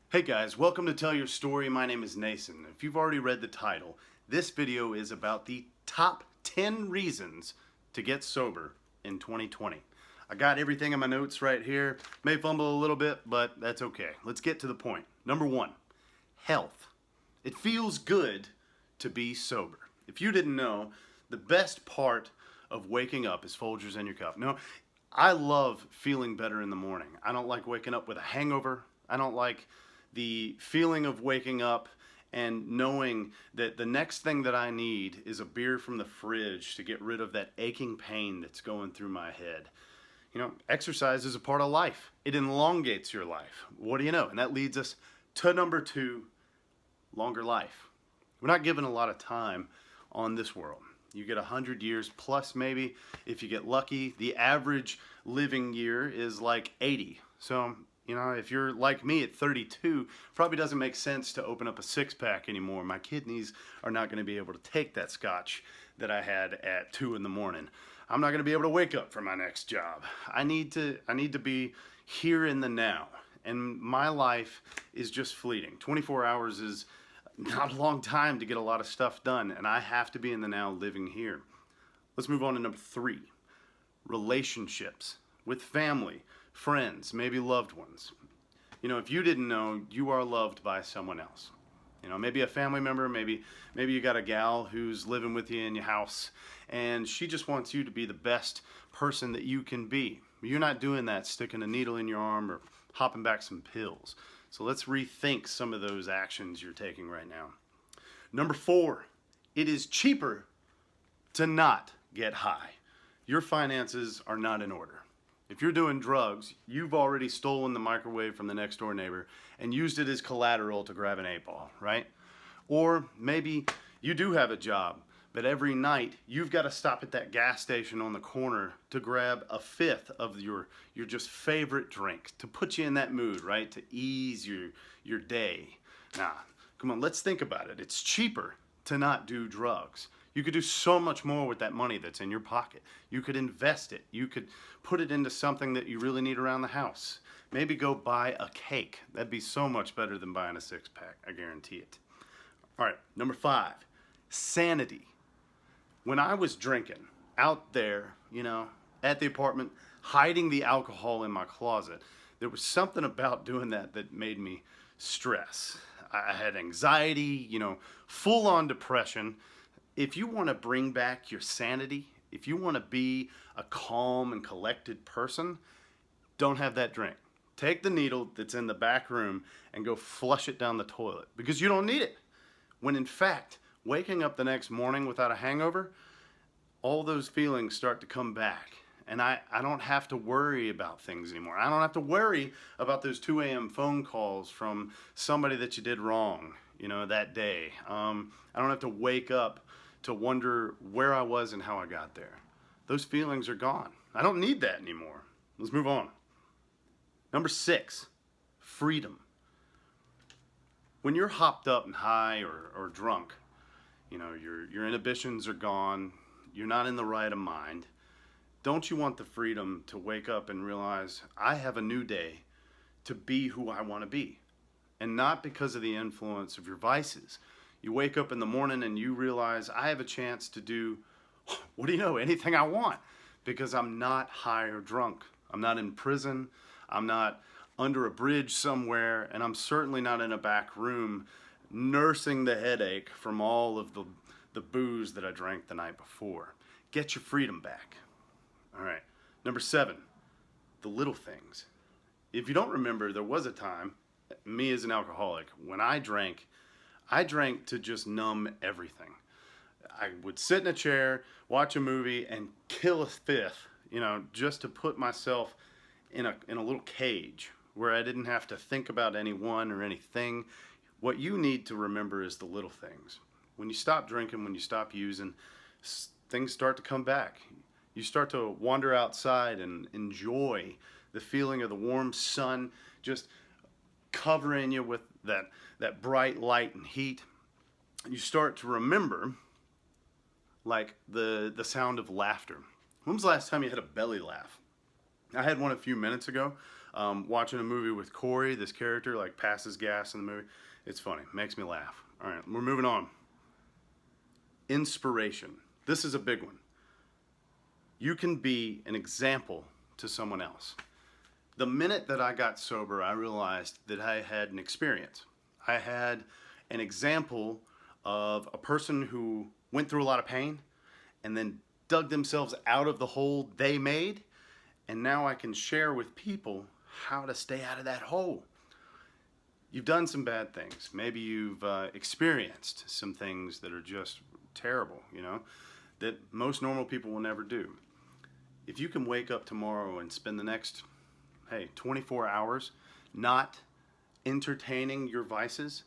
Hey guys, welcome to Tell Your Story. My name is Nason. If you've already read the title, this video is about the top 10 reasons to get sober in 2020. I got everything in my notes right here. May fumble a little bit, but that's okay. Let's get to the point. Number one, health. It feels good to be sober. If you didn't know, the best part of waking up is Folgers in your cup. No, I love feeling better in the morning. I don't like waking up with a hangover. I don't like the feeling of waking up and knowing that the next thing that I need is a beer from the fridge to get rid of that aching pain that's going through my head. You know, exercise is a part of life. It elongates your life. What do you know? And that leads us to number two, longer life. We're not given a lot of time on this world. You get 100 years plus maybe. If you get lucky, the average living year is like 80. So, you know, if you're like me at 32, probably doesn't make sense to open up a six-pack anymore. My kidneys are not going to be able to take that scotch that I had at 2 in the morning. I'm not going to be able to wake up for my next job. I need to be here in the now. And my life is just fleeting. 24 hours is not a long time to get a lot of stuff done, and I have to be in the now living here. Let's move on to number three, relationships with family, friends, maybe loved ones. You know, if you didn't know, you are loved by someone else. You know, maybe a family member, maybe you got a gal who's living with you in your house, and she just wants you to be the best person that you can be. You're not doing that sticking a needle in your arm or hopping back some pills. So let's rethink some of those actions you're taking right now. Number four, it is cheaper to not get high. Your finances are not in order. If you're doing drugs, you've already stolen the microwave from the next door neighbor and used it as collateral to grab an 8-ball, right? Or maybe you do have a job, but every night you've got to stop at that gas station on the corner to grab a fifth of your just favorite drink to put you in that mood, right? To ease your day. Nah, come on, let's think about it. It's cheaper to not do drugs. You could do so much more with that money that's in your pocket. You could invest it. You could put it into something that you really need around the house. Maybe go buy a cake. That'd be so much better than buying a six-pack, I guarantee it. All right, number five, sanity. When I was drinking out there, you know, at the apartment, hiding the alcohol in my closet, there was something about doing that made me stress. I had anxiety, you know, full-on depression. If you want to bring back your sanity, if you want to be a calm and collected person, don't have that drink. Take the needle that's in the back room and go flush it down the toilet because you don't need it. When in fact, waking up the next morning without a hangover, all those feelings start to come back. And I don't have to worry about things anymore. I don't have to worry about those 2 a.m. phone calls from somebody that you did wrong, you know, that day. I don't have to wake up to wonder where I was and how I got there. Those feelings are gone. I don't need that anymore. Let's move on. Number six, freedom. When you're hopped up and high or drunk, you know, your inhibitions are gone, you're not in the right of mind. Don't you want the freedom to wake up and realize I have a new day to be who I want to be? And not because of the influence of your vices. You wake up in the morning and you realize I have a chance to do, what do you know, anything I want because I'm not high or drunk. I'm not in prison. I'm not under a bridge somewhere, and I'm certainly not in a back room nursing the headache from all of the booze that I drank the night before. Get your freedom back. All right. Number seven, the little things. If you don't remember, there was a time, me as an alcoholic, when I drank to just numb everything. I would sit in a chair, watch a movie, and kill a fifth, you know, just to put myself in a little cage where I didn't have to think about anyone or anything. What you need to remember is the little things. When you stop drinking, when you stop using, things start to come back. You start to wander outside and enjoy the feeling of the warm sun just covering you with that bright light and heat. You start to remember, like, the sound of laughter. When was the last time you had a belly laugh? I had one a few minutes ago. Watching a movie with Corey, this character like passes gas in the movie. It's funny, makes me laugh. All right, we're moving on. Inspiration. This is a big one. You can be an example to someone else. The minute that I got sober, I realized that I had an experience. I had an example of a person who went through a lot of pain and then dug themselves out of the hole they made, and now I can share with people how to stay out of that hole. You've done some bad things. Maybe you've experienced some things that are just terrible, that most normal people will never do. If you can wake up tomorrow and spend the next 24 hours not entertaining your vices,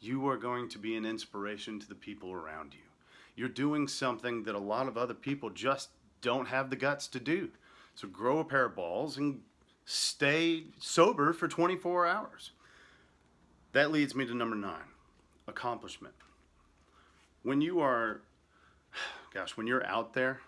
you are going to be an inspiration to the people around you. You're doing something that a lot of other people just don't have the guts to do. So grow a pair of balls and stay sober for 24 hours. That leads me to number 9, accomplishment. When you are, when you're out there,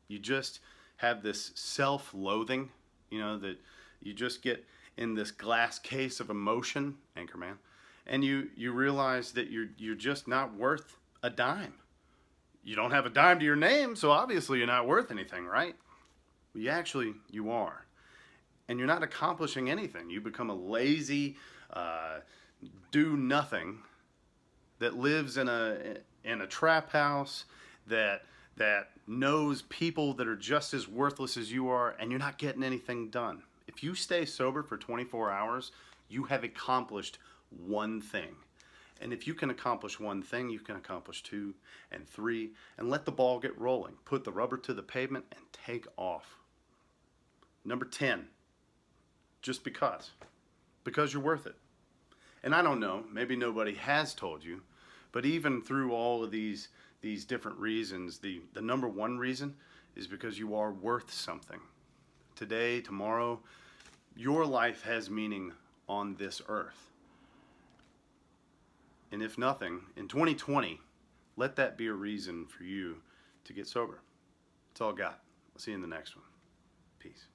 you just have this self-loathing, that you just get in this glass case of emotion, Anchorman, and you realize that you're just not worth a dime. You don't have a dime to your name, so obviously you're not worth anything, right? Well, you are. And you're not accomplishing anything. You become a lazy, do-nothing that lives in a trap house that knows people that are just as worthless as you are, and you're not getting anything done. If you stay sober for 24 hours, you have accomplished one thing. And if you can accomplish one thing, you can accomplish 2 and 3, and let the ball get rolling. Put the rubber to the pavement and take off. Number 10, just because you're worth it. And I don't know, maybe nobody has told you, but even through all of these different reasons, the number 1 reason is because you are worth something. Today, tomorrow, your life has meaning on this earth. And if nothing, in 2020, let that be a reason for you to get sober. That's all I got. I'll see you in the next one. Peace.